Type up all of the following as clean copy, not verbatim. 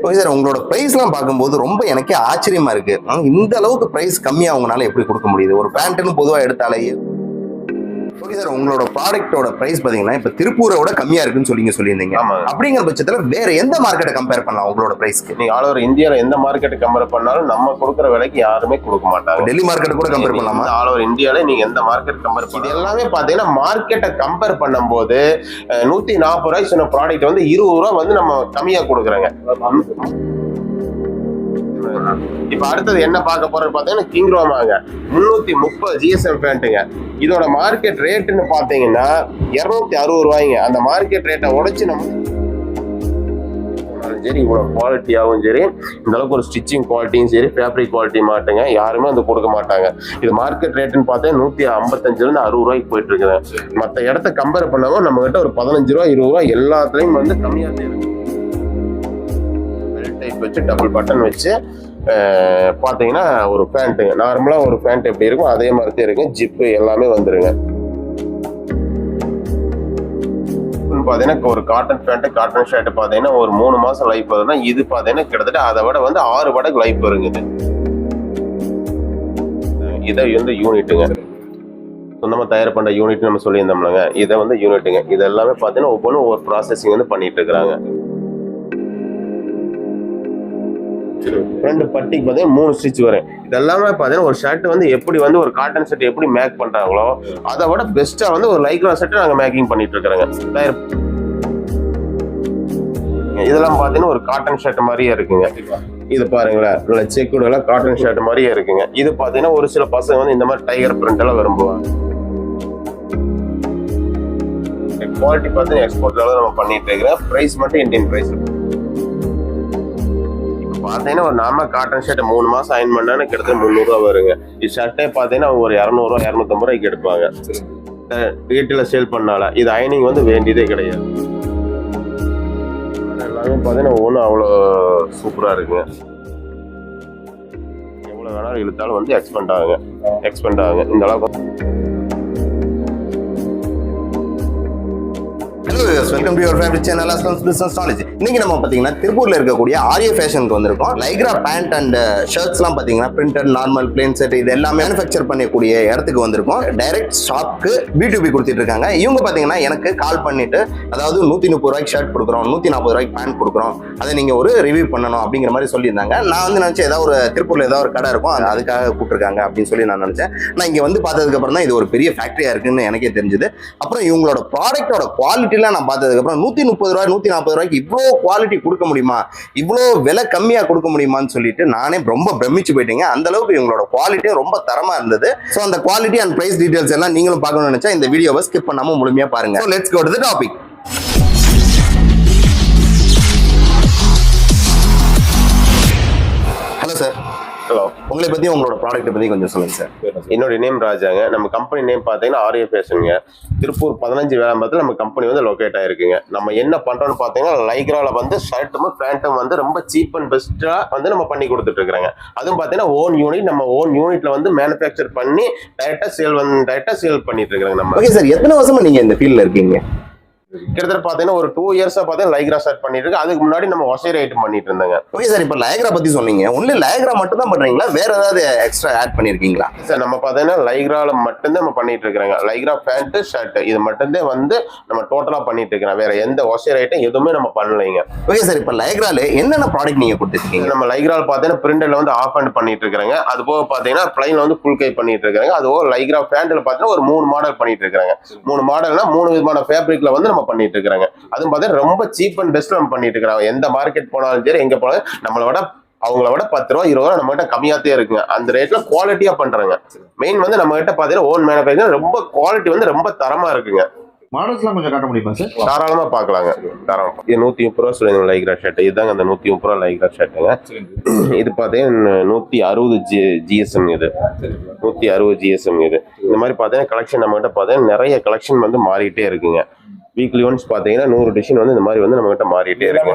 Okay sir, உங்களோட பிரைஸ்லாம் பார்க்கும்போது ரொம்ப எனக்கே ஆச்சரியமா இருக்கு. இந்த அளவுக்கு பிரைஸ் கம்மியா உங்களால எப்படி கொடுக்க முடியுது? ஒரு பேண்ட்னு பொதுவா எடுத்தாலே. ஓகே சார், உங்களோட ப்ராடக்ட்டோட பிரைஸ் பாத்தீங்கன்னா இப்ப திருப்பூரை விட கம்மியா இருக்குன்னு சொல்லியிருந்தீங்க. ஆமா. அப்படிங்கிற பட்சத்துல வேற எந்த மார்க்கெட்டை கம்பேர் பண்ணலாம் உங்களோட பிரைஸ்க்கு? நீங்க ஆல் ஓவர் இந்தியால எந்த மார்க்கெட் கம்பேர் பண்ணாலும் நம்ம கொடுக்குற விலைக்கு யாருமே கொடுக்க மாட்டாங்க. டெல்லி மார்க்கெட் கூட கம்பேர் பண்ணலாமா? ஆல் ஓவர் இந்தியால நீங்க எந்த மார்க்கெட் கம்பேர் பண்ணி எல்லாமே பாத்தீங்கன்னா மார்க்கெட்டை கம்பேர் பண்ணும்போது 140 ரூபாய் சொன்ன ப்ராடக்ட் வந்து 20 ரூபாய் வந்து நம்ம கம்மியா கொடுக்குறாங்க. இப்ப அடுத்தது என்ன பார்க்க போறது பாத்தீங்கன்னா கிங்ரோமாங்க 330 GSM பேண்ட்டுங்க. இதோட மார்க்கெட் ரேட்டுன்னு பாத்தீங்கன்னா 260 ரூபாய்ங்க. அந்த மார்க்கெட் ரேட்டை உடைச்சு நம்ம சரி இவ்வளவு குவாலிட்டியாகவும் சரி இந்த அளவுக்கு ஒரு ஸ்டிச்சிங் குவாலிட்டியும் சரி ஃபேப்ரிக் குவாலிட்டி மாட்டுங்க யாருமே வந்து கொடுக்க மாட்டாங்க. இது மார்க்கெட் ரேட்டுன்னு பார்த்தா 155 இருந்து 60 ரூபாய்க்கு போயிட்டு இருக்குது. மற்ற இடத்த கம்பேர் பண்ணவும் நம்ம கிட்ட ஒரு 15 ரூபா 20 ரூபா எல்லாத்துலயும் வந்து கம்மியா இருக்கு. பெல்ட் டைப் வச்சு டபுள் பட்டன் வச்சு பார்த்தீங்கன்னா ஒரு பேண்ட்டுங்க நார்மலா ஒரு பேண்ட் எப்படி இருக்கும் அதே மாதிரி தான் இருக்கும். ஜிப்பு எல்லாமே வந்துருங்க. பாத்தீங்கன்னா ஒரு காட்டன் பேண்ட் காட்டன் ஷர்ட் பாத்தீங்கன்னா ஒரு 3 மாசம் லைஃப் வருதுன்னா இது பாத்தீங்கன்னா கிட்டத்தட்ட அதை விட வந்து 6 மடங்கு லைஃப் வருங்குது. இதை வந்து யூனிட்டுங்க சொந்தமா தயார் பண்ற யூனிட் நம்ம சொல்லியிருந்தோம்லங்க. இதை வந்து யூனிட்டுங்க. இது எல்லாமே பாத்தீங்கன்னா ஒவ்வொன்றும் ஒவ்வொரு ப்ராசஸிங் வந்து பண்ணிட்டு இருக்கிறாங்க. ரெண்டு பட்டிக்கு பாத்தீங்கன்னா 3 ஸ்டிச் வரும். இதெல்லாமே பாத்தீங்கன்னா ஒரு ஷர்ட் வந்து எப்படி வந்து ஒரு காட்டன் ஷர்ட் எப்படி மேக் பண்றாங்களோ அதை விட பெஸ்டா வந்து ஒரு லைக்ரா ஷர்ட் நாங்க மேக்கிங் பண்ணிட்டு இருக்கிறோங்க. இதெல்லாம் பாத்தீங்கன்னா ஒரு காட்டன் ஷர்ட் மாதிரியே இருக்குங்க. இது பாருங்களேன் செக்குடு எல்லாம் காட்டன் ஷர்ட் மாதிரியே இருக்குங்க. இது பாத்தீங்கன்னா ஒரு சில பசங்க வந்து இந்த மாதிரி டைகர் பிரிண்ட் எல்லாம் விரும்புவாங்க. குவாலிட்டி பாத்தீங்கன்னா எக்ஸ்போர்ட்ல நம்ம பண்ணிட்டு இருக்கிறோம். பிரைஸ் மட்டும் இந்தியன் பிரைஸ் பாத்தீங்கன்னா ஒரு நார்மல் காட்டன் ஷர்ட் 3 மாசம் அயன் பண்ணா கிட்டத்தட்ட 300 ரூபா வருங்க. இது ஷர்ட்டே பாத்தீங்கன்னா ஒரு 200 ரூபா 250 ரூபாய்க்கு எடுப்பாங்க. ரீட்டில சேல் பண்ணால இது அயனிங் வந்து வேண்டியதே கிடையாது. எல்லாமே பாத்தீங்கன்னா ஒவ்வொன்றும் அவ்வளோ சூப்பரா இருக்குங்க. எவ்வளவு வேணாலும் இழுத்தாலும் வந்து எக்ஸ்பெண்ட் ஆகுங்க இந்த அளவுக்கு. Welcome to your favourite channel Aslam's business knowledge. இன்னைக்கு நம்ம பாத்தீங்கன்னா திருப்பூர்ல இருக்கக்கூடிய ஆர்யா ஃபேஷனுக்கு வந்திருக்கோம். லைக்ரா பேண்ட் அண்ட் ஷர்ட்ஸ்லாம் பாத்தீங்கன்னா பிரிண்டட் நார்மல் பிளேன் செட் இது எல்லாம் மேனுஃபேக்சர் பண்ணக்கூடிய இடத்துக்கு வந்திருக்கோம். டைரக்ட் ஷாப்க்கு B2B கொடுத்துட்டு இருக்காங்க. இவங்க பாத்தீங்கன்னா எனக்கு கால் பண்ணிட்டு அதாவது 130 ரூபாய்க்கு ஷர்ட் கொடுக்குறோம் 140 ரூபாய்க்கு பேண்ட் கொடுக்குறோம் அதை நீங்க ஒரு ரிவ்யூ பண்ணணும் அப்படிங்கிற மாதிரி சொல்லியிருந்தாங்க. நான் வந்து நினைச்சேன் ஏதாவது ஒரு திருப்பூர்ல ஏதாவது ஒரு கடை இருக்கும் அதுக்காக கூப்பிட்டுருக்காங்க அப்படின்னு சொல்லி நான் நினைச்சேன். நான் இங்க வந்து பார்த்ததுக்கு அப்புறம் தான் இது ஒரு பெரிய ஃபேக்டரியா இருக்குன்னு எனக்கே தெரிஞ்சது. அப்புறம் இவங்களோட ப்ராடக்டோட குவாலிட்டிலாம் நான் பார்த்ததுக்கு அப்புறம் 130 ரூபாய் 140 ரூபாய்க்கு இவ்வளோ குவாலிட்டி கொடுக்க முடியுமா, இவ்வளோ விலை கம்மியா கொடுக்க முடியுமான்னு சொல்லிட்டு நானே ரொம்ப பிரமிச்சு போயிட்டேங்க. அந்த அளவுக்கு இவங்களோட குவாலிட்டியும் ரொம்ப தரமா இருந்தது. ஸோ அந்த குவாலிட்டி அண்ட் பிரைஸ் டீடைல்ஸ் எல்லாம் நீங்களும் பார்க்கணும்னு நினைச்சா இந்த வீடியோவை ஸ்கிப் பண்ணாம முழுமையா பாருங்க. So let's go to the topic. Hello sir. Hello, உங்களை பத்தி உங்களோட ப்ராடக்ட் பத்தி கொஞ்சம் சொல்லுங்க சார். என்னோட நேம் ராஜாங்க. நம்ம கம்பெனி நேம் பார்த்தீங்கன்னா ஆர்யா ஃபேஷனுங்க. திருப்பூர் 15 வேளாம்பரத்தில் நம்ம கம்பெனி வந்து லொக்கேட் ஆயிருக்குங்க. நம்ம என்ன பண்றோம்னு பார்த்தீங்கன்னா லைக்ரால வந்து ஷர்ட்டும் பேண்ட்டும் வந்து ரொம்ப சீப் அண்ட் பெஸ்டா வந்து நம்ம பண்ணி கொடுத்துட்டு இருக்கிறாங்க. அதுவும் பார்த்தீங்கன்னா ஓன் யூனிட் நம்ம ஓன் யூனிட்ல வந்து மேனுஃபேக்சர் பண்ணி டைரக்டா சேல் பண்ணிட்டு இருக்கிறாங்க நம்ம. ஓகே சார், எத்தனை வருஷமா நீங்க இந்த ஃபீல்ட்ல இருக்கீங்க? கிட்டத்தட்ட பாத்தீங்கன்னா ஒரு 2 இயர்ஸா பாத்தீங்கன்னா லைக்ரா ஸ்டார்ட் பண்ணிட்டு இருக்கு. அதுக்கு முன்னாடி நம்ம ஒசைர் ஐட்டம் பண்ணிட்டு இருந்தாங்க. ஓகே சார், இப்போ லைக்ரா பத்தி சொன்னீங்க. ஒன்லி லைக்ரா மட்டும் தான் பண்றீங்களா, வேற ஏதாவது எக்ஸ்ட்ரா ஆட் பண்ணிருக்கீங்களா? சார் நம்ம பாத்தீங்கன்னா லைக்ரால மட்டும்தான் நம்ம பண்ணிட்டு இருக்கிறாங்க. லைக்ரா பேண்ட் ஷர்ட் இது மட்டும்தான் வந்து நம்ம டோட்டலா பண்ணிட்டு இருக்கிறோம். வேற எந்த ஒசைர் ஐட்டம் எதுவுமே நம்ம பண்ணலைங்க. ஓகே சார், இப்போ லைக்ரால என்னென்ன ப்ராடக்ட் நீங்க கொடுத்துருக்கீங்க? நம்ம லைக்ரால பாத்தீங்கன்னா பிரிண்டர்ல வந்து ஆஃப் ஹேண்ட் பண்ணிட்டு இருக்காங்க. அது போக பாத்தீங்கன்னா பிளைன்ல வந்து ஃபுல் கை பண்ணிட்டு இருக்காங்க. அது போக லைக்ரா பேண்ட்ல பாத்தீங்கன்னா ஒரு 3 மாடல் பண்ணிட்டு இருக்காங்க. 3 மாடல்னா 3 விதமான ஃபேப்ரிக்ல வந்து நம்ம பண்ணிட்டு இருக்காங்க. அதுவும் பார்த்தா ரொம்ப சீப் அண்ட் பெஸ்ட் நம்ம பண்ணிட்டு இருக்கிறாங்க. எந்த மார்க்கெட் போனாலும் சரி எங்க போனாலும் நம்மளை விட அவங்கள விட 10 ரூபா 20 ரூபா நம்ம கிட்ட கம்மியாத்தே இருக்குங்க. அந்த ரேட்ல குவாலிட்டியா பண்றாங்க. மெயின் வந்து நம்ம கிட்ட பாத்தீங்கன்னா ஓன் மேனுஃபேக்சர் ரொம்ப குவாலிட்டி வந்து ரொம்ப தரமா இருக்குங்க. மாடல்ஸ்லாம் கொஞ்சம் காட்ட முடியுமா சார்? தாராளமா பாக்கலாங்க. தாராளமா. இது 130 ரூபா சொல்லுங்க லைக்ரா ஷர்ட். இதுதாங்க அந்த 130 ரூபா லைக்ரா ஷர்ட்டுங்க. இது பாத்தீங்கன்னா 160 GSM இது 160 GSM இது. இந்த மாதிரி பாத்தீங்கன்னா கலெக்ஷன் நம்ம கிட்ட பாத்தீங்கன்னா நிறைய கலெக்ஷன் வந்து மாறிட்டே இருக்குங்க. வீக்லி ஒன்ஸ் பாத்தீங்கன்னா 100 டிஷன் வந்து இந்த மாதிரி வந்து நம்ம கிட்ட மாறிட்டே இருக்கு.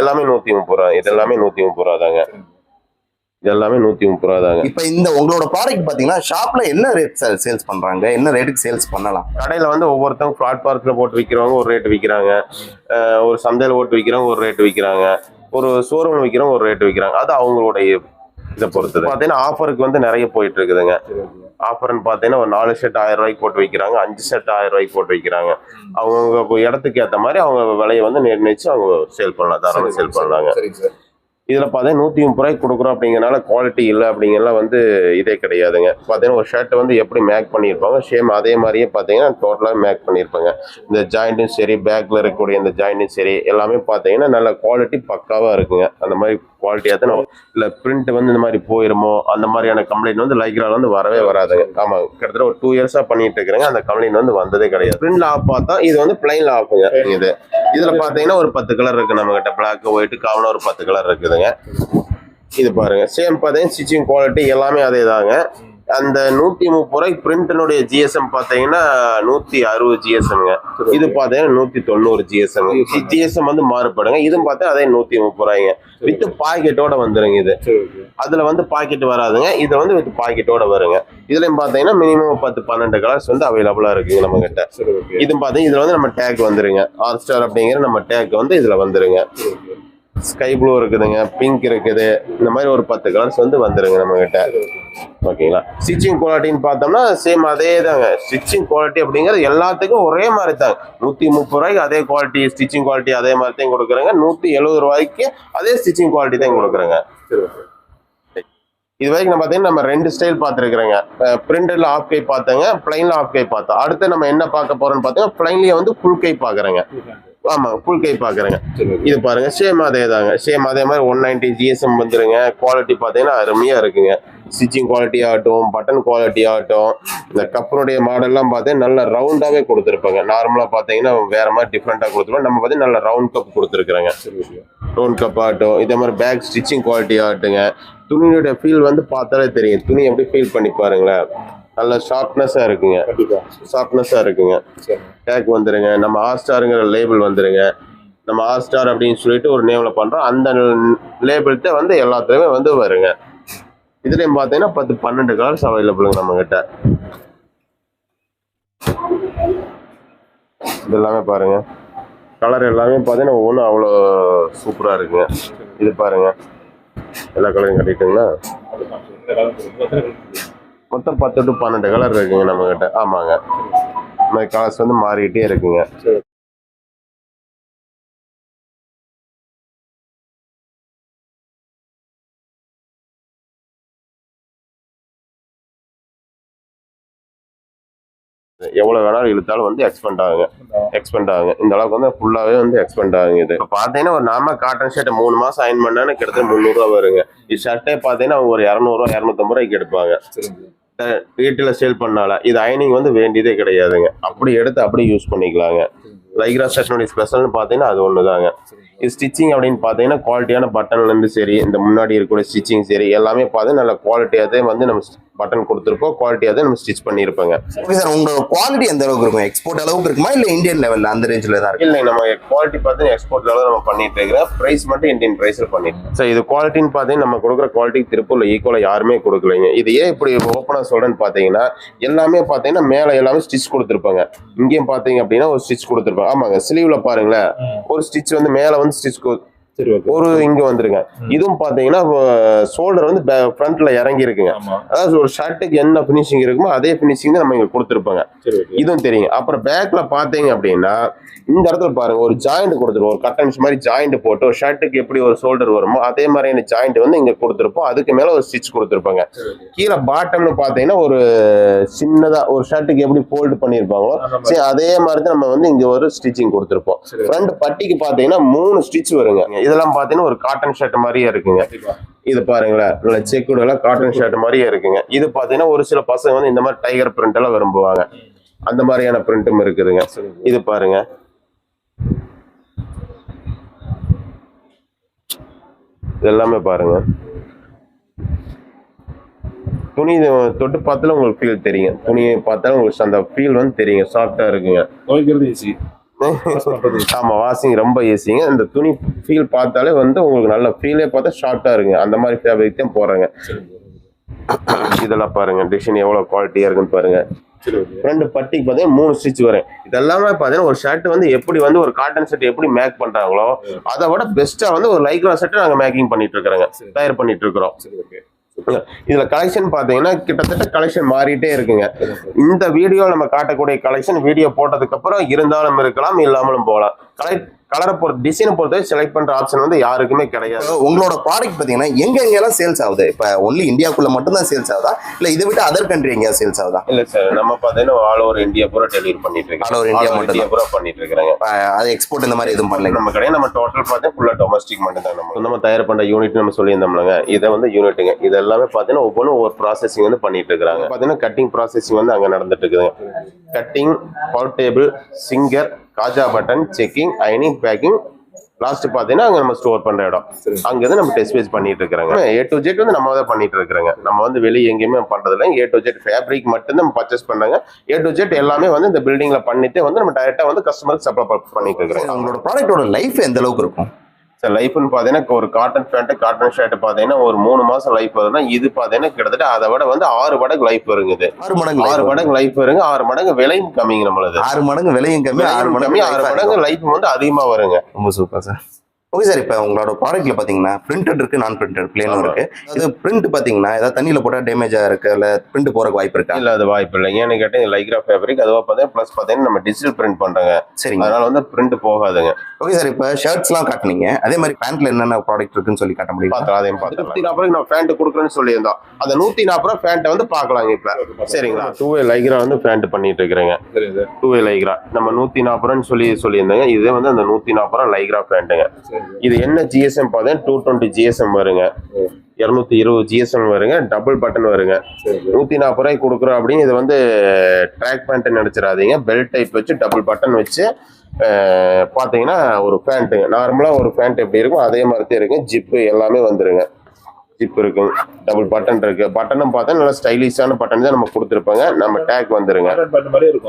எல்லாமே 130 ரூபா. இது எல்லாமே 130 ரூபா தாங்க. இது எல்லாமே 130 ரூபா தாங்க. இப்போ இந்த உங்களோட ப்ராடக்ட் பாத்தீங்கன்னா ஷாப்ல என்ன ரேட் சேல்ஸ் பண்றாங்க, என்ன ரேட்டுக்கு சேல்ஸ் பண்ணலாம்? கடையில வந்து ஒவ்வொருத்தவங்க பிளாட்பாரத்துல போட்டு விற்கிறவங்க ஒரு ரேட் விற்கிறாங்க, ஒரு சந்தையில போட்டு விற்கிறவங்க ஒரு ரேட் விற்கிறாங்க. ஒரு ஷோரூம்ல விற்கிறவங்க ஒரு ரேட் விற்கிறாங்க. அது அவங்களுடைய இதை பொறுத்தது. பார்த்தீங்கன்னா ஆஃபருக்கு வந்து நிறைய போயிட்டு இருக்குதுங்க. ஆஃபர்னு பார்த்தீங்கன்னா ஒரு 4 ஷர்ட் 1000 ரூபாய்க்கு போட்டு வைக்கிறாங்க, 5 ஷர்ட் 1000 ரூபாய்க்கு போட்டு வைக்கிறாங்க. அவங்க இடத்துக்கு ஏற்ற மாதிரி அவங்க விலையை வந்து நிர்ணயிச்சு அவங்க சேல் பண்ணலாம், தாராளமாக சேல் பண்ணலாங்க. இதுல பார்த்தீங்கன்னா 130 ரூபாய்க்கு கொடுக்குறோம் அப்படிங்கிறனால குவாலிட்டி இல்லை அப்படிங்கிறலாம் வந்து இதே கிடையாதுங்க. பார்த்தீங்கன்னா ஒரு ஷர்ட் வந்து எப்படி மேக் பண்ணியிருப்பாங்க சேம் அதே மாதிரியே பார்த்தீங்கன்னா டோட்டலாக மேக் பண்ணியிருப்பாங்க. இந்த ஜாயிண்ட்டும் சரி, பேக்ல இருக்கக்கூடிய இந்த ஜாயிண்ட்டும் சரி எல்லாமே பார்த்தீங்கன்னா நல்ல குவாலிட்டி பக்காவாக இருக்குங்க. அந்த மாதிரி குவாலிட்டியாக தான் நம்ம இல்லை பிரிண்ட் வந்து இந்த மாதிரி போயிருமோ அந்த மாதிரியான கம்ப்ளைண்ட் வந்து லைக்ரால வந்து வரவே வராதுங்க. ஆமாம், கிட்டத்தட்ட ஒரு 2 இயர்ஸாக பண்ணிட்டு இருக்கிறேங்க. அந்த கம்ப்ளைண்ட் வந்து வந்ததே கிடையாது. பிரிண்ட்ல ஆஃப் பார்த்தா இது வந்து பிளைன்ல ஆஃபுங்க. இதுல பார்த்தீங்கன்னா ஒரு 10 கலர் இருக்கு நம்ம கிட்ட. பிளாக், ஒயிட், காமனா ஒரு 10 கலர் இருக்குதுங்க. இது பாருங்க சேம் பார்த்தீங்கன்னா ஸ்டிச்சிங் குவாலிட்டி எல்லாமே அதே தாங்க. அந்த 130 ரூபாய்க்கு பிரிண்டினுடைய ஜிஎஸ்எம் பார்த்தீங்கன்னா 160 ஜிஎஸ்எம்ங்க. இது பார்த்தீங்கன்னா 190 ஜிஎஸ்எம். ஜிஎஸ்எம் வந்து மாறுபடுங்க. இதுவும் பார்த்தா அதே 130 ரூபாய்ங்க. வித் பாக்கெட்டோட வந்துருங்க. இது அதுல வந்து பாக்கெட் வராதுங்க, இது வந்து வித் பாக்கெட்டோட வருங்க. இதுலயும் பார்த்தீங்கன்னா மினிமம் 10-12 கலர்ஸ் வந்து அவைலபிளா இருக்குங்க நம்ம கிட்ட. இது பார்த்தீங்கன்னா இதுல வந்து நம்ம டேக் வந்துருங்க. ஆர்ஸ்டார் அப்படிங்கிற நம்ம டேக் வந்து இதுல வந்துருங்க. ஸ்கை ப்ளூ இருக்குதுங்க, பிங்க் இருக்குது, இந்த மாதிரி ஒரு 10 கலர்ஸ் வந்து வந்துருங்க நம்ம கிட்ட. ஓகேங்களா. ஸ்டிச்சிங் குவாலிட்டின்னு பார்த்தோம்னா சேம் அதே தாங்க. ஸ்டிச்சிங் குவாலிட்டி அப்படிங்கிறது எல்லாத்துக்கும் ஒரே மாதிரி தாங்க. 130 ரூபாய்க்கு அதே குவாலிட்டி ஸ்டிச்சிங் குவாலிட்டி அதே மாதிரி தான் கொடுக்குறேங்க. 170 ரூபாய்க்கு அதே ஸ்டிச்சிங் குவாலிட்டி தான் கொடுக்குறேங்க. இது வரைக்கும் நம்ம பார்த்தீங்கன்னா நம்ம 2 ஸ்டைல் பார்த்துருக்குறேங்க. பிரிண்டர்ல ஆஃப் கை பார்த்தேங்க, பிளைன்ல ஆஃப் கை பார்த்தோம். அடுத்து நம்ம என்ன பார்க்க போறோம்னு பார்த்தீங்கன்னா பிளைன்லயே வந்து ஃபுல் கை பார்க்குறேங்க. ஆமா, ஃபுல் கை பாக்குறேங்க. இது பாருங்க சேம் அதே தாங்க. சேம் அதே மாதிரி 190 ஜிஎஸ்எம் வந்துருங்க. குவாலிட்டி பாத்தீங்கன்னா அருமையா இருக்குங்க. ஸ்டிச்சிங் குவாலிட்டி ஆகட்டும், பட்டன் குவாலிட்டி ஆகட்டும், இந்த கப்பனுடைய மாடல்லாம் பார்த்தீங்கன்னா நல்ல ரவுண்டாவே கொடுத்துருப்பாங்க. நார்மலா பாத்தீங்கன்னா வேற மாதிரி டிஃப்ரெண்டா கொடுத்துருப்போம். நம்ம பார்த்தீங்கன்னா நல்ல ரவுண்ட் கப் கொடுத்துருக்குறாங்க. ரவுண்ட் கப் ஆகட்டும், இதே மாதிரி பேக் ஸ்டிச்சிங் குவாலிட்டி ஆகட்டுங்க. துணியோட ஃபீல் வந்து பார்த்தாலே தெரியும். துணி எப்படி ஃபீல் பண்ணி பாருங்களேன். நல்ல ஷார்ப்னஸா இருக்குங்க. ஷார்ப்னஸா இருக்குங்க. டேக் வந்துருங்க. நம்ம ஆர்ஸ்டாருங்கிற லேபிள் வந்துருங்க. நம்ம ஆர்ஸ்டார் அப்படின்னு சொல்லிட்டு ஒரு நேம்ல பண்றோம். அந்த லேபிள்கிட்ட வந்து எல்லாத்துலயுமே வந்து வருங்க. இதுலயும் பாத்தீங்கன்னா 10-12 கலர்ஸ் அவைலபிளுங்க நம்ம கிட்ட. இது எல்லாமே பாருங்க, கலர் எல்லாமே பாத்தீங்கன்னா ஒவ்வொன்றும் அவ்வளோ சூப்பரா இருக்குங்க. இது பாருங்க, எல்லா கலரையும் கட்டிட்டுங்களா. மொத்தம் 10 to 12 கலர் இருக்குங்க நம்ம கிட்ட. ஆமாங்க, இந்த மாதிரி கலர்ஸ் வந்து மாறிக்கிட்டே இருக்குங்க. எவ்வளவு வேணாலும் இழுத்தாலும் வந்து எக்ஸ்பெண்ட் ஆகுங்க. இந்த அளவுக்கு வந்து ஃபுல்லாவே வந்து எக்ஸ்பெண்ட் ஆகுங்க. இது பாத்தீங்கன்னா ஒரு நார்மல் காட்டன் ஷர்ட் 3 மாசம் அயன் பண்ணான்னு கிட்டத்தட்ட 300 ரூபா வருங்க. இது ஷர்ட்டே பாத்தீங்கன்னா ஒரு 200 ரூபா 250 ரூபாய்க்கு எடுப்பாங்க. வீட்டுல சேல் பண்ணால இது அயனிங் வந்து வேண்டியதே கிடையாதுங்க. அப்படி எடுத்து அப்படி யூஸ் பண்ணிக்கலாங்க. லைக்ரா ஷர்ட்னுடைய ஸ்பெஷல்னு பாத்தீங்கன்னா அது ஒண்ணுதாங்க. இது ஸ்டிச்சிங் அப்படின்னு பாத்தீங்கன்னா குவாலிட்டியான பட்டன்ல இருந்து சரி, இந்த முன்னாடி இருக்கக்கூடிய ஸ்டிச்சிங் சரி எல்லாமே பார்த்தீங்கன்னா நல்ல குவாலிட்டியாவே வந்து நம்ம பட்டன் கொடுத்துருப்போம். குவாலிட்டியாவே நம்ம ஸ்டிச் பண்ணியிருப்போங்க. ஓகே சார், உங்களோட குவாலிட்டி எந்த அளவுக்கு இருக்கும்? எக்ஸ்போர்ட் அளவுக்கு இருக்குமா இல்ல இந்தியன் லெவல்ல அந்த ரேஞ்சில தான் இருக்கு? இல்லை, நம்ம குவாலிட்டி பார்த்தீங்கன்னா எக்ஸ்போர்ட் லெவலில் நம்ம பண்ணிட்டு இருக்கிற பிரைஸ் மட்டும் இந்தியன் பிரைஸ்ல பண்ணிட்டு சார். இது குவாலிட்டின்னு பார்த்தீங்கன்னா நம்ம கொடுக்குற குவாலிட்டி திருப்பூர்ல ஈக்குவலா யாருமே கொடுக்கலைங்க. இது ஏன் இப்படி ஓப்பனா சொல்றேன்னு பார்த்தீங்கன்னா எல்லாமே பார்த்தீங்கன்னா மேலே எல்லாமே ஸ்டிச் கொடுத்துருப்பாங்க. இங்கேயும் பார்த்தீங்க அப்படின்னா ஒரு ஸ்டிச் கொடுத்துருப்பாங்க. ஆமாங்க, ஸ்லீவ்ல பாருங்களேன் ஒரு ஸ்டிச் வந்து மேலே வந்து ஸ்டிச் ஒரு இங்க வந்துருங்க. இதுவும் பாத்தீங்கன்னா ஷோல்டர் வந்து ஃப்ரண்ட்ல இறங்கி இருக்குங்க. அதாவது ஒரு ஷர்ட்டுக்கு என்ன பினிஷிங் இருக்குமோ அதே பினிஷிங் தான் நம்ம இங்க கொடுத்துருப்பாங்க. இதுவும் தெரியுங்க. அப்புறம் பேக்ல பாத்தீங்க அப்படின்னா இந்த இடத்துல பாருங்க ஒரு ஜாயிண்ட் கொடுத்துருவோம். ஒரு கட்டன்ஸ் மாதிரி ஜாயிண்ட் போட்டு ஒரு ஷர்ட்டுக்கு எப்படி ஒரு ஷோல்டர் வருமோ அதே மாதிரி ஜாயிண்ட் வந்து இங்க கொடுத்துருப்போம். அதுக்கு மேல ஒரு ஸ்டிச் கொடுத்துருப்பாங்க. கீழே பாட்டம்னு பாத்தீங்கன்னா ஒரு சின்னதா ஒரு ஷர்ட்டுக்கு எப்படி ஃபோல்டு பண்ணிருப்பாங்களோ சரி அதே மாதிரி தான் நம்ம வந்து இங்க ஒரு ஸ்டிச்சிங் கொடுத்துருப்போம். ஃப்ரண்ட் பட்டிக்கு பாத்தீங்கன்னா 3 ஸ்டிச் வருங்க. இதெல்லாம் பாத்தீங்கன்னா ஒரு காட்டன் ஷர்ட் மாதிரியே இருக்குங்க. இது பாருங்களேன், நல்ல செக்குடு எல்லாம் காட்டன் ஷர்ட் மாதிரியே இருக்குங்க. இது பாத்தீங்கன்னா ஒரு சில பசங்க வந்து இந்த மாதிரி டைகர் பிரிண்ட் எல்லாம் விரும்புவாங்க. அந்த மாதிரியான பிரிண்ட்டும் இருக்குதுங்க. இது பாருங்க, எல்லாமே பாருங்க. துணி தொட்டு பார்த்தாலும் உங்களுக்கு ஃபீல் தெரியுங்க. துணியை பார்த்தாலும் உங்களுக்கு அந்த ஃபீல் வந்து தெரியுங்க. சாஃப்டா இருக்குங்க. ஆமா, வாஷிங் ரொம்ப ஈஸிங்க. இந்த துணி ஃபீல் பார்த்தாலே வந்து உங்களுக்கு நல்ல ஃபீலே பார்த்தா ஷார்ட்டா இருக்குங்க. அந்த மாதிரி ஃபேப்ரிக் தான் போறாங்க. இதெல்லாம் பாருங்க, டிசைன் எவ்வளவு குவாலிட்டியா இருக்குன்னு பாருங்க. ஃப்ரண்ட் பட்டிக்கு பார்த்தீங்கன்னா 3 ஸ்டிச் வரும். இதெல்லாமே பார்த்தீங்கன்னா ஒரு ஷர்ட் வந்து எப்படி வந்து ஒரு காட்டன் ஷர்ட் எப்படி மேக் பண்றாங்களோ அதை விட பெஸ்டா வந்து ஒரு லைக்ரா ஷர்ட் நாங்க மேக்கிங் பண்ணிட்டு இருக்கிறோங்க, தயார் பண்ணிட்டு இருக்கிறோம். இதுல கலெக்ஷன் பாத்தீங்கன்னா கிட்டத்தட்ட கலெக்ஷன் மாறிட்டே இருக்குங்க. இந்த வீடியோ நம்ம காட்டக்கூடிய கலெக்ஷன் வீடியோ போட்டதுக்கு அப்புறம் இருந்தாலும் இருக்கலாம், இல்லாமலும் போகலாம். கலரை பொறுத்து டிசைனை பொறுத்து செலக்ட் பண்ற ஆப்ஷன் வந்து யாருக்குமே கிடையாது. உங்களோட ப்ராடக்ட் பாத்தீங்கன்னா எங்கெல்லாம் சேல்ஸ் ஆகுது? இப்ப ஒன்லி இந்தியாக்குள்ள மட்டும் தான் சேல்ஸ் ஆகுதா, இல்ல இதை விட்டு அதர் கண்ட்ரி எங்கேயா சேல்ஸ் ஆகுதா? இல்ல சார், நம்ம பாத்தீங்கன்னா ஆல் ஓவர் இந்தியா பூரா டெலிவரி பண்ணிட்டு இருக்கோம். ஆல் ஓவர் இந்தியா மட்டும் பூரா பண்ணிட்டு இருக்காங்க. அது எக்ஸ்போர்ட் இந்த மாதிரி எதுவும் பண்ணல நம்ம கடையை. நம்ம டோட்டல் பார்த்தா ஃபுல்லா டொமஸ்டிக் மட்டும் தான். நம்ம தயார் பண்ற யூனிட் நம்ம சொல்லியிருந்தோம்லங்க, இதை வந்து யூனிட்டுங்க. இது எல்லாமே பாத்தீங்கன்னா ஒவ்வொரு ப்ராசஸிங் வந்து பண்ணிட்டு இருக்காங்க. பாத்தீங்கன்னா கட்டிங் ப்ராசஸிங் வந்து அங்க நடந்துட்டு இருக்குதுங்க. கட்டிங், பவர் டேபிள், சிங்கர், காஜா பட்டன், செக்கிங், அயனிங், பேக்கிங், லாஸ்ட் பாத்தீங்கன்னா அங்க நம்ம ஸ்டோர் பண்ற இடம். அங்க இருந்து நம்ம டெஸ்ட் பேஸ் பண்ணிட்டு இருக்காங்க. A to Z வந்து நம்ம தான் பண்ணிட்டு இருக்காங்க. நம்ம வந்து வெளியே எங்கேயுமே பண்றது இல்லை. A to Z ஃபேப்ரிக் மட்டும் நம்ம பர்ச்சேஸ் பண்ணாங்க. A to Z எல்லாமே வந்து இந்த பில்டிங்ல பண்ணிட்டு வந்து நம்ம டைரக்டா வந்து கஸ்டமருக்கு சப்ளை பண்ணிட்டு இருக்காங்க. உங்களோட ப்ராடக்ட்டோட லைஃப் எந்த அளவுக்கு இருக்கும் சார்? லைஃப்னு பாத்தீங்கன்னா ஒரு காட்டன் பேண்ட், காட்டன் ஷர்ட் பாத்தீங்கன்னா ஒரு 3 மாசம் லைஃப் வருதுன்னா, இது பாத்தீங்கன்னா கிட்டத்தட்ட அதை விட வந்து 6 மடங்கு லைஃப் வருங்க. 6 மடங்கு 6 மடங்கு லைஃப் வருங்க. 6 மடங்கு விலையும் கம்மிங்க நம்மளது. 6 மடங்கு விலையும் கம்மி, 6 மடங்கு லைஃப் வந்து அதிகமா வருங்க. ரொம்ப சூப்பர் சார். ஓகே சார், இப்போ உங்களோட ப்ராடக்ட்ல பாத்தீங்கன்னா பிரிண்டட் இருக்கு, நான் பிரிண்டட் பிளேனும் இருக்கு. அது பிரிண்ட் பாத்தீங்கன்னா ஏதாவது தண்ணியில போட்டா டேமேஜா இருக்கு, இல்ல பிரிண்ட் போறதுக்கு வாய்ப்பு இருக்கா? இல்ல, அது வாய்ப்பு இல்லை. ஏன்னு கேட்டா லைக்ரா ஃபேப்ரிக் அதுவா பார்த்தீங்கன்னா ப்ளஸ் பார்த்தீங்கன்னா நம்ம டிஜிட்டல் பிரிண்ட் பண்றாங்க. சரிங்க, அதனால வந்து பிரிண்ட் போகாதுங்க. ஓகே சார், இப்போ ஷர்ட்ஸ் எல்லாம் காட்டுனீங்க, அதே மாதிரி பேண்ட்ல என்னென்ன ப்ராடக்ட் இருக்குன்னு சொல்லி காட்ட முடியும்? அதையும் பார்த்து 140 நம்ம பேண்ட் கொடுக்குறேன்னு சொல்லியிருந்தோம். அந்த 140 பேண்ட்டை வந்து பார்க்கலாங்க இப்ப. சரிங்களா, 2way லைக்ரா வந்து பேண்ட் பண்ணிட்டு இருக்கிறேங்க. 2way லைக்ரா நம்ம 140 சொல்லியிருந்தாங்க. இதே வந்து அந்த 140 லைக்ரா பேண்ட்டுங்க. இது என்ன GSM பார்த்தீங்கன்னா 220 GSM வருங்க, 220 GSM வருங்க, டபுள் பட்டன் வருங்க. 140 கொடுக்குறோம் அப்படின்னு இது வந்து ட்ராக் பேண்ட் நினைச்சிடாதீங்க. பெல்ட் டைப் வச்சு டபுள் பட்டன் வச்சு பார்த்தீங்கன்னா ஒரு பேண்ட்டுங்க. நார்மலா ஒரு பேண்ட் எப்படி இருக்கும் அதே மாதிரி இருக்கும். ஜிப்பு எல்லாமே வந்துருங்க. ஜிப் இருக்கு, டபுள் பட்டன் இருக்கு. பட்டனும் பார்த்தா நல்லா ஸ்டைலிஷான பட்டன் தான் நம்ம கொடுத்துருப்பாங்க. நம்ம டேக் வந்துருங்க.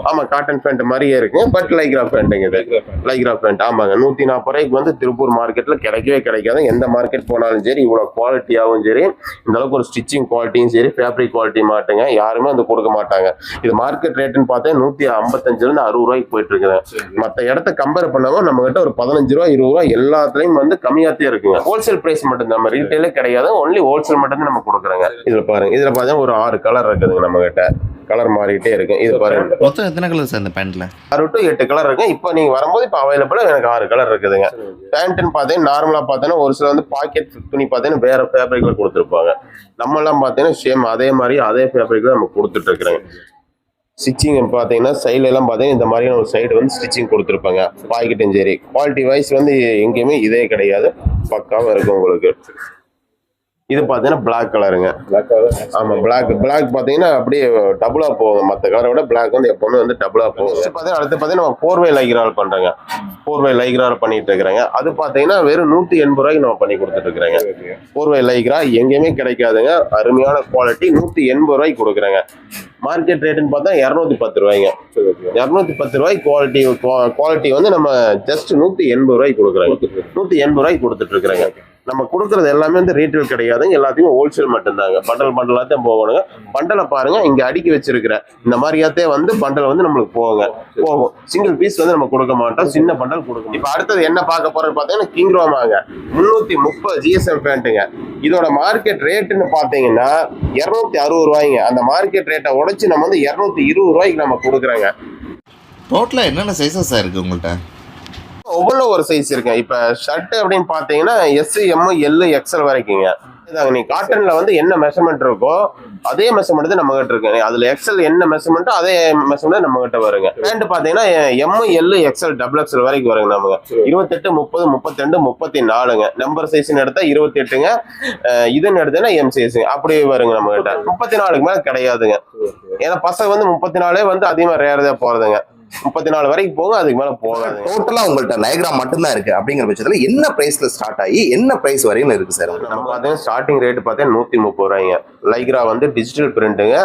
ஆமா, காட்டன் பேண்ட் மாதிரியே இருக்கு. பட் லைக்ரா பேண்ட்டுங்க இது. லைக்ரா பேண்ட் ஆமாங்க. 140 வந்து திருப்பூர் மார்க்கெட்ல கிடைக்கவே கிடைக்காது. எந்த மார்க்கெட் போனாலும் சரி, இவ்வளவு குவாலிட்டியாகவும் சரி, இந்த அளவுக்கு ஒரு ஸ்டிச்சிங் குவாலிட்டியும் சரி, ஃபேப்ரிக் குவாலிட்டி மாட்டுங்க யாருமே வந்து கொடுக்க மாட்டாங்க. இது மார்க்கெட் ரேட்டுன்னு பார்த்தா 155 இருந்து 60 ரூபாய்க்கு போயிட்டு இருக்குது. மற்ற இடத்த கம்பேர் பண்ணாலும் நம்ம கிட்ட ஒரு 15 ரூபா 20 ரூபா எல்லாத்துலயும் வந்து கம்மியாத்தே இருக்குங்க. ஹோல்சேல் பிரைஸ் மட்டும் நம்ம ரீட்டைலே கிடையாது, ஒன்லி ஹோல்சேல் மட்டும் நம்ம கொடுக்குறாங்க. இதுல பாருங்க, இதுல பாத்தீங்கன்னா ஒரு 6 கலர் இருக்குதுங்க. நம்ம கிட்ட கலர் மாறிட்டே இருக்கு. இது பாருங்க, மொத்தம் எத்தனை கலர் சார் இந்த பேண்ட்ல? 6 to 8 கலர் இருக்கு. இப்போ நீங்க வரும்போது இப்போ அவைலபிளா எனக்கு 6 கலர் இருக்குதுங்க. பேண்ட்னு பார்த்தீங்கன்னா நார்மலா பார்த்தீங்கன்னா ஒரு சில வந்து பாக்கெட் துணி பார்த்தீங்கன்னா வேற ஃபேப்ரிக்ல கொடுத்துருப்பாங்க. நம்ம எல்லாம் பார்த்தீங்கன்னா சேம் அதே மாதிரி அதே ஃபேப்ரிக்ல நம்ம கொடுத்துட்டு இருக்கிறோங்க. ஸ்டிச்சிங் பார்த்தீங்கன்னா சைட்ல எல்லாம் பார்த்தீங்கன்னா இந்த மாதிரியான ஒரு சைடு வந்து ஸ்டிச்சிங் கொடுத்துருப்பாங்க. பாக்கெட்டும் சரி, குவாலிட்டி வைஸ் வந்து எங்கேயுமே இதே கிடையாது, பக்காவும் இருக்கும் உங்களுக்கு. இது பாத்தீங்கன்னா பிளாக் கலருங்க. ஆமா, பிளாக் பாத்தீங்கன்னா அப்படியே டபுளா போகும். மற்ற கலரை விட பிளாக் வந்து எப்பவுமே வந்து டபுளா போகும். அடுத்து பாத்தீங்கன்னா நம்ம 4way லைக்ரால் பண்றோங்க. 4way லைக்ரால் பண்ணிட்டு இருக்கிறாங்க. அது பாத்தீங்கன்னா வெறும் 180 ரூபாய்க்கு நம்ம பண்ணி கொடுத்துட்டு இருக்கிறாங்க. 4way லைக்ரா எங்கேயுமே கிடைக்காதுங்க. அருமையான குவாலிட்டி 180 ரூபாய்க்கு கொடுக்குறாங்க. மார்க்கெட் ரேட்டுன்னு பார்த்தா 210 ரூபாய்ங்க. 210 ரூபாய்க்கு குவாலிட்டி வந்து நம்ம ஜஸ்ட் 180 ரூபாய்க்கு கொடுக்குறாங்க. 180 ரூபாய்க்கு கொடுத்துட்டு இருக்கிறாங்க. நம்ம கொடுக்கறது எல்லாமே வந்து ரீட்டைல் கிடையாதுங்க, எல்லாத்தையும் ஹோல்சேல் மட்டும்தாங்க. பண்டலாத்தையும் போகணுங்க. பண்டலை பாருங்க, இங்க அடுக்கி வச்சிருக்கிற இந்த மாதிரியாத்தே வந்து பண்டல் வந்து நம்மளுக்கு போகும். சிங்கிள் பீஸ் வந்து நம்ம கொடுக்க மாட்டோம், சின்ன பண்டல் கொடுக்கணும். இப்ப அடுத்தது என்ன பார்க்க போறது பாத்தீங்கன்னா கிங்ரோமாங்க. 330 GSM பேண்ட்டுங்க. இதோட மார்க்கெட் ரேட்டுன்னு பாத்தீங்கன்னா 260 ரூபாய்ங்க. அந்த மார்க்கெட் ரேட்டை உடைச்சு நம்ம வந்து 220 ரூபாய்க்கு நம்ம கொடுக்குறாங்க. டோட்டலா என்னென்ன சைஸஸ் இருக்கு உங்கள்கிட்ட? ஒவ்வொன்றும் ஒரு சைஸ் இருக்கு. இப்ப ஷர்ட் அப்படின்னு பாத்தீங்கன்னா S, M, L, XL வரைக்குங்க. நீ காட்டன்ல வந்து என்ன மெஷர்மெண்ட் இருக்கோ அதே மெஷர்மெண்ட் தான் நம்ம கிட்ட இருக்கு. அதுல XL என்ன மெஷர்மெண்ட்டோ அதே மெஷர்மெண்ட் நம்ம கிட்ட வருங்க. பேண்ட் பாத்தீங்கன்னா M, L, XL, XXL வரைக்கும் வருங்க. நமக்கு 28, 30, 32, 34ங்க. நம்பர் சைஸ்ன்னு எடுத்தா 28ங்க. இதுன்னு எடுத்தா M சைஸுங்க. அப்படியே வருங்க நம்ம கிட்ட. 34க்கு மேல கிடையாதுங்க. ஏன்னா பசங்க வந்து 34 வந்து அதிகமா ரேரதா போறதுங்க. 34 வரைக்கும் போகும், அதுக்கு மேல போகாது. டோட்டலா உங்கள்ட்ட லைக்ரா மட்டும்தான் இருக்கு அப்படிங்கிற பட்சத்துல என்ன பிரைஸ்ல ஸ்டார்ட் ஆகி என்ன பிரைஸ் வரையும் இருக்கு சார்? நம்ம பார்த்தீங்கன்னா ஸ்டார்டிங் ரேட் பார்த்தீங்கன்னா 130 ரூபாய்ங்க. லைக்ரா வந்து டிஜிட்டல் பிரிண்ட்டுங்க.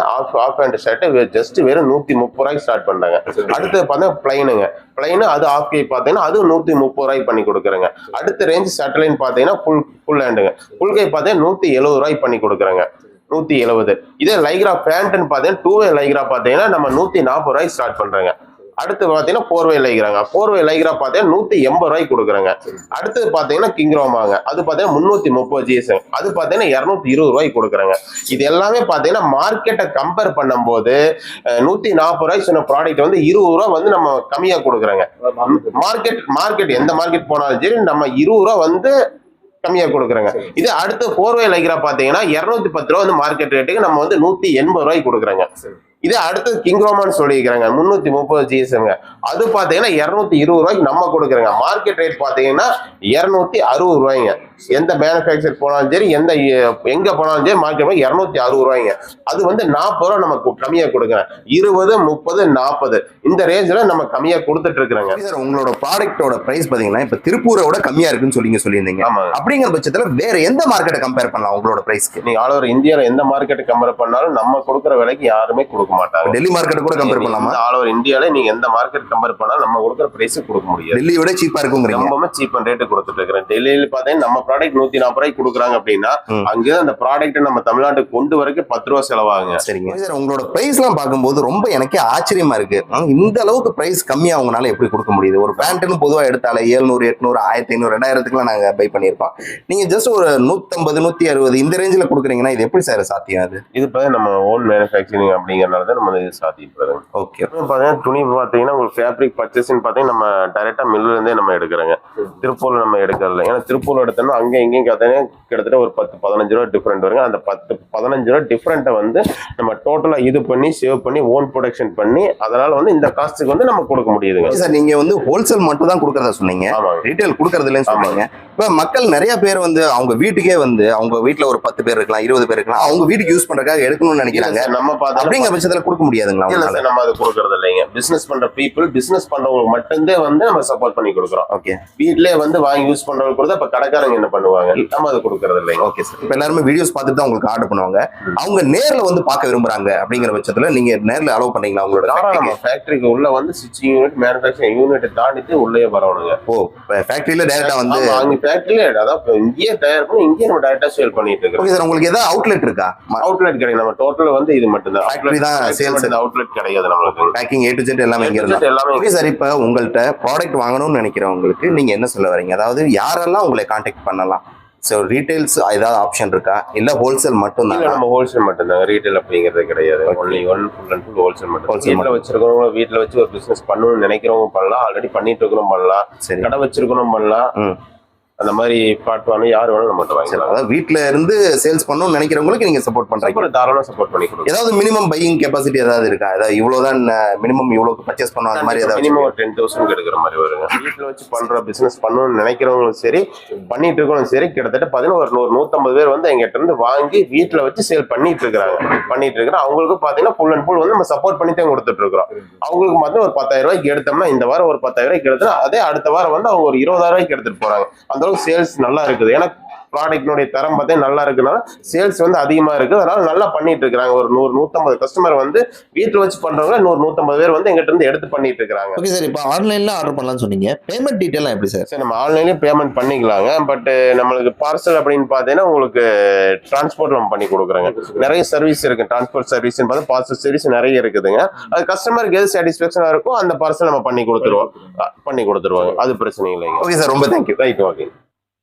ஆஃப் ஹேண்ட் ஷர்ட் ஜஸ்ட் வெறும் 130 ரூபாய்க்கு ஸ்டார்ட் பண்றாங்க. அடுத்து பார்த்தீங்கன்னா பிளைனுங்க. பிளைனு அது ஆஃப் கை பார்த்தீங்கன்னா அது 130 ரூபாய்க்கு பண்ணி கொடுக்குறாங்க. அடுத்த ரேஞ்ச் சட்டலைன் பார்த்தீங்கன்னா ஃபுல் ஹேண்டுங்க. ஃபுல் கை பார்த்தீங்கன்னா 170 ரூபாய்க்கு பண்ணி கொடுக்குறாங்க. 170. இதே லைக்ரா பேண்ட்னு பாத்தீங்கன்னா 2-வே லைக்ரா பாத்தீங்கன்னா நம்ம 140 ரூபாய்க்கு ஸ்டார்ட் பண்றாங்க. அடுத்து பாத்தீங்கன்னா 4-வே லைக்ராங்க. 4-வே லைக்ரா பாத்தீங்கன்னா 180 ரூபாய்க்கு கொடுக்குறாங்க. அடுத்தது பாத்தீங்கன்னா கிங்ரோமாங்க, அது பாத்தீங்கன்னா 330 GS, அது பாத்தீங்கன்னா 220 ரூபாய்க்கு கொடுக்குறாங்க. இது எல்லாமே பாத்தீங்கன்னா மார்க்கெட்டை கம்பேர் பண்ணும்போது 140 ரூபாய்க்கு சொன்ன ப்ராடக்ட் வந்து 20 ரூபா வந்து நம்ம கம்மியா கொடுக்குறாங்க. மார்க்கெட் எந்த மார்க்கெட் போனாலும் சரி நம்ம 20 ரூபா வந்து கம்மியா கொடுக்குறாங்க. இது அடுத்து 4-வே லைக்ரா பாத்தீங்கன்னா 210 ரூபா வந்து மார்க்கெட் ரேட்டுக்கு நம்ம வந்து 180 ரூபாய்க்கு கொடுக்குறாங்க. இது அடுத்து கிங்ரோமான்னு சொல்லிக்கிறாங்க 330 GSங்க, அது பாத்தீங்கன்னா 220 ரூபாய்க்கு நம்ம கொடுக்குறாங்க. மார்க்கெட் ரேட் பாத்தீங்கன்னா 260 ரூபாய்ங்க. எந்த மேனுஃபேக்சர் போனாலும் சரி எங்க போனாலும் சரி மார்க்கெட் 260 ரூபாய்ங்க. அது வந்து 40 ரூபா நமக்கு கம்மியா கொடுக்குறேன். 20, 30, 40 இந்த ரேஞ்சில நம்ம கம்மியா கொடுத்துட்டு இருக்கிறாங்க. சார் உங்களோட ப்ராடக்ட்டோட பிரைஸ் பாத்தீங்கன்னா இப்ப திருப்பூரோட கம்மியா இருக்குன்னு சொல்லியிருந்தீங்க. அப்படிங்கிற பட்சத்துல வேற எந்த மார்க்கெட்டை கம்பேர் பண்ணலாம் உங்களோட பிரைஸ்க்கு? நீங்க ஆல் ஓவர் இந்தியால எந்த மார்க்கெட்டை கம்பேர் பண்ணாலும் நம்ம கொடுக்குற விலைக்கு யாருமே கொடுக்க மாட்டாங்க. டெல்லி மார்க்கெட் கூட கம்பேர் பண்ணலாமா? ஆல் ஓவர் இந்தியால நீங்க எந்த மார்க்கெட் கம்பேர் பண்ணாலும் நம்ம கொடுக்குற பிரைஸ் கொடுக்க முடியாது. டெல்லியை விட சீப்பா இருக்குங்கிறீங்க. ரொம்பவே சீப் அண்ட் ரேட் கொடுத்துட்டு இருக்கிறேன். டெல்லியில பாத்தீங்கன்னா நம்ம ப்ராடக்ட் 140 ரூபாய்க்கு கொடுக்குறாங்க அப்படின்னா அங்க அந்த ப்ராடக்ட் நம்ம தமிழ்நாட்டுக்கு கொண்டு வரைக்கும் 10 ரூபா செலவாகுங்க. சரிங்க சார், உங்களோட பிரைஸ் எல்லாம் பார்க்கும்போது ரொம்ப எனக்கே ஆச்சரியமா இருக்கு. இந்த அளவுக்கு பிரைஸ் கம்மியா அவங்களால எப்படி கொடுக்க முடியுது? ஒரு பேண்ட்னு பொதுவா எடுத்தாலே 700, 800, 1500, 2000க்குலாம் நாங்க பை பண்ணிருக்கோம். நீங்க ஜஸ்ட் ஒரு 150, 160 இந்த ரேஞ்சில கொடுக்குறீங்கன்னா இது எப்படி சார் சாத்தியம்? அது இது பார்த்தீங்கன்னா நம்ம ஓன் மேனுஃபேக்சரிங் அப்படிங்கறனால தான் நம்ம இது சாத்தியப்படுறோம். ஓகே. பாத்தீங்கன்னா துணி பாத்தீங்கன்னா உங்களுக்கு ஃபேப்ரிக் பர்ச்சேஸ்ன்னு பாத்தீங்கன்னா நம்ம டைரக்டா மில்லுல இருந்தே நம்ம எடுக்கிறோங்க. திருப்பூர்ல நம்ம எடுக்கிறதுல, ஏன்னா திருப்பூர்ல எடுத்தோம்னா அங்கே இங்கேயும் பார்த்தீங்கன்னா கிட்டத்தட்ட ஒரு 10-15 ரூபா டிஃபரெண்ட் வருங்க. அந்த 10-15 ரூபா டிஃபரெண்ட்டை வந்து நம்ம டோட்டலா இது பண்ணி சேவ் பண்ணி ஓன் ப்ரொடக்ஷன் பண்ணி அதனால வந்து இந்த காஸ்ட்டுக்கு வந்து நம்ம கொடுக்க முடியுதுங்க. சார் நீங்க வந்து ஹோல்சேல் மட்டும் தான் கொடுக்கறதா சொன்னீங்க, ரீட்டைல் கொடுக்கறது இல்லைன்னு சொன்னீங்க. இப்ப மக்கள் நிறைய பேர் வந்து அவங்க வீட்டுக்கே வந்து அவங்க வீட்டுல ஒரு 10 பேர் இருக்கலாம், 20 பேர் இருக்கலாம், அவங்க வீட்டுக்கு யூஸ் பண்றதுக்காக எடுக்கணும்னு நினைக்கிறாங்க. நம்ம அப்படிங்கிற பட்சத்துல கொடுக்க முடியாதுங்களா? நம்ம அதை கொடுக்கறது இல்லைங்க. பிசினஸ் பண்ற பீப்புள், பிசினஸ் பண்றவங்களுக்கு மட்டும்தான் வந்து நம்ம சப்போர்ட் பண்ணி கொடுக்குறோம். ஓகே. வீட்லயே வந்து வாங்கி யூஸ் பண்றவங்க கூட இப்ப கடைக்காரங்க என்ன பண்ணுவாங்க, நம்ம அதை கொடுக்கறது இல்லைங்க. Okay sir. இப்ப எல்லாருமே வீடியோஸ் பார்த்துட்டு தான் உங்களுக்கு ஆர்டர் பண்ணுவாங்க. அவங்க நேர்ல வந்து பார்க்க விரும்புறாங்க அப்படிங்கிற பட்சத்துல நீங்க நேர்ல அலோவ் பண்ணீங்களா? உங்களோட ஃபேக்டரிக்கு உள்ள வந்து ஸ்டிச்சிங் யூனிட், மேனுஃபேக்சரிங் யூனிட் தாண்டிட்டு உள்ளே வரணுங்க. ஓ, ஃபேக்டரியில டைரக்டா வந்து அங்க ஃபேக்டரியில அதான் இங்கேயே தயார் பண்ணி இங்கேயே நம்ம டைரக்டா சேல் பண்ணிட்டு இருக்கோம். Okay sir. உங்களுக்கு ஏதாவது அவுட்லெட் இருக்கா? அவுட்லெட் கிடையாது, நம்ம டோட்டல் வந்து இது மட்டும் தான். ஃபேக்டரி தான் சேல்ஸ், அவுட்லெட் கிடையாது நம்மளுக்கு. பேக்கிங் A to Z எல்லாமே இங்க இருக்கு எல்லாமே. Okay sir. இப்ப உங்கள்ட்ட ப்ராடக்ட் வாங்கணும்னு நினைக்கிறவங்களுக்கு நீங்க என்ன சொல்ல வரீங்க? அதாவது யாரெல்லாம் உங்களை கான்டாக்ட் பண்ணலாம்? ஸோ ரீட்டைல்ஸ் ஏதாவது ஆப்ஷன் இருக்கா, இல்ல ஹோல்சேல் மட்டும் தான்? நம்ம ஹோல்சேல் மட்டும் தான், ரீட்டைல் அப்படிங்கிறது கிடையாது. Only full and full wholesale மட்டும். வீட்டில் வச்சிருக்கிறவங்க, வீட்டில் வச்சு ஒரு பிசினஸ் பண்ணணும்னு நினைக்கிறவங்க பண்ணலாம், ஆல்ரெடி பண்ணிட்டு இருக்கிறோம் பண்ணலாம், கடை வச்சிருக்கணும் பண்ணலாம். அந்த மாதிரி பார்ட் வாங்க யார் வேணாலும் நம்மகிட்ட வாங்கிக்கலாம். அதாவது வீட்ல இருந்து சேல்ஸ் பண்ணணும்னு நினைக்கிறவங்களுக்கு நீங்க சப்போர்ட் பண்றீங்க. தாராளமா சப்போர்ட் பண்ணி கொடுங்க. ஏதாவது மினிமம் பையிங் கெபாசிட்டி ஏதாவது இருக்கா? அதாவது இவ்வளவுதான் மினிமம் இவ்வளவு பர்ச்சேஸ் பண்ணணும் அந்த மாதிரி ஏதாவது? மினிமம் 10,000 எடுக்கிற மாதிரி வருங்க. வீட்டில் வச்சு பண்ற பிசினஸ் பண்ணணும்னு நினைக்கிறவங்களும் சரி, பண்ணிட்டு இருக்கவங்களும் சரி, கிட்டத்தட்ட பாத்தீங்கன்னா ஒரு 150 பேர் வந்து எங்கிட்ட இருந்து வாங்கி வீட்டுல வச்சு சேல் பண்ணிட்டு இருக்கிறாங்க. அவங்களுக்கு பாத்தீங்கன்னா ஃபுல் அண்ட் ஃபுல் வந்து நம்ம சப்போர்ட் பண்ணி தான் கொடுத்துட்டு இருக்கிறோம். அவங்களுக்கு மட்டும் ஒரு 10,000 ரூபாய்க்கு எடுத்தோம்னா இந்த வாரம் ஒரு 10,000 ரூபாய்க்கு எடுத்தா அதே அடுத்த வாரம் வந்து அவங்க ஒரு 20,000 ரூபாய்க்கு எடுத்துட்டு போறாங்க. அந்த சேல்ஸ் நல்லா இருக்குது. ஏன்னா ப்ராடக்ட்னுடைய தரம் பார்த்தா நல்லா இருக்குனால சேல்ஸ் வந்து அதிகமா இருக்கு. அதனால நல்லா பண்ணிட்டு இருக்காங்க. ஒரு 100-150 கஸ்டமர் வந்து வீட்டுல வச்சு பண்றவங்க 100-150 பேர் வந்து எங்கிட்ட இருந்து எடுத்து பண்ணிட்டு இருக்காங்க. Okay sir. இப்போ ஆன்லைன்ல ஆர்டர் பண்ணலாம்னு சொன்னீங்க, பேமெண்ட் டீடைல் எப்படி சார்? சரி, நம்ம ஆன்லைன்லயே பேமெண்ட் பண்ணிக்கலாங்க. பட் நம்மளுக்கு பார்சல் அப்படின்னு பார்த்தீங்கன்னா உங்களுக்கு டிரான்ஸ்போர்ட் நம்ம பண்ணி கொடுக்குறாங்க. நிறைய சர்வீஸ் இருக்கு. டிரான்ஸ்போர்ட் சர்வீஸ் பார்த்தா பார்சல் சர்வீஸ் நிறைய இருக்குதுங்க. அது கஸ்டமருக்கு எது சாட்டிஸ்ஃபேக்ஷனா இருக்கோ அந்த பார்சல் நம்ம பண்ணி கொடுத்துருவாங்க. அது பிரச்சனை இல்லைங்க. ஓகே சார், ரொம்ப thank you. Right, okay.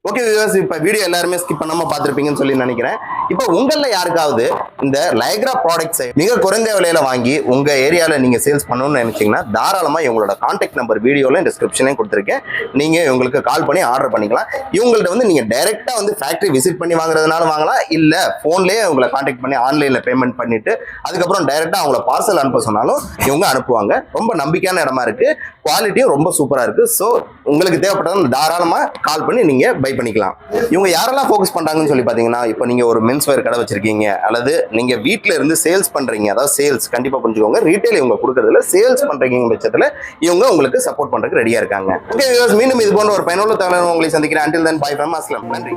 Okay viewers, இப்போ வீடியோ எல்லாருமே ஸ்கிப் பண்ணாம பார்த்துருப்பீங்கன்னு சொல்லி நினைக்கிறேன். இப்போ உங்களில் யாருக்காவது இந்த லைக்ரா ப்ராடக்ட்ஸை மிக குறைந்த விலையில வாங்கி உங்க ஏரியாவில் நீங்க சேல்ஸ் பண்ணணும்னு நினைச்சீங்கன்னா தாராளமா இவங்களோட கான்டாக்ட் நம்பர் வீடியோல டிஸ்கிரிப்ஷன்லையும் கொடுத்துருக்கேன். நீங்க இவங்களுக்கு கால் பண்ணி ஆர்டர் பண்ணிக்கலாம். இவங்கள்ட்ட வந்து நீங்க டைரக்டா வந்து ஃபேக்டரி விசிட் பண்ணி வாங்குறதுனால வாங்கலாம், இல்ல போன்லயே உங்களை கான்டாக்ட் பண்ணி ஆன்லைன்ல பேமெண்ட் பண்ணிட்டு அதுக்கப்புறம் டைரக்டா அவங்கள பார்சல் அனுப்ப சொன்னாலும் இவங்க அனுப்புவாங்க. ரொம்ப நம்பிக்கையான இடமா இருக்கு, குவாலிட்டியும் ரொம்ப சூப்பரா இருக்கு. ஸோ உங்களுக்கு தேவைப்பட்டது தாராளமா கால் பண்ணி நீங்க பை பண்ணிக்கலாம். இவங்க யாரெல்லாம் ஃபோக்கஸ் பண்றாங்கன்னு சொல்லி பாத்தீங்கன்னா, இப்போ நீங்க ஒரு மென்ஸ் வேர் கடை வச்சிருக்கீங்க அல்லது நீங்க வீட்ல இருந்து சேல்ஸ் பண்றீங்க, அதாவது சேல்ஸ் கண்டிப்பா புரிஞ்சுக்கோங்க, ரீட்டைல் இவங்க கொடுக்கறதுல சேல்ஸ் பண்றீங்க பட்சத்துல இவங்க உங்களுக்கு சப்போர்ட் பண்றதுக்கு ரெடியா இருக்காங்க. ஓகே வியூவர்ஸ், மீண்டும் இது போன்ற ஒரு பயனுள்ள தகவலை உங்களை சந்திக்கிறேன். until then bye from Aslam. நன்றி.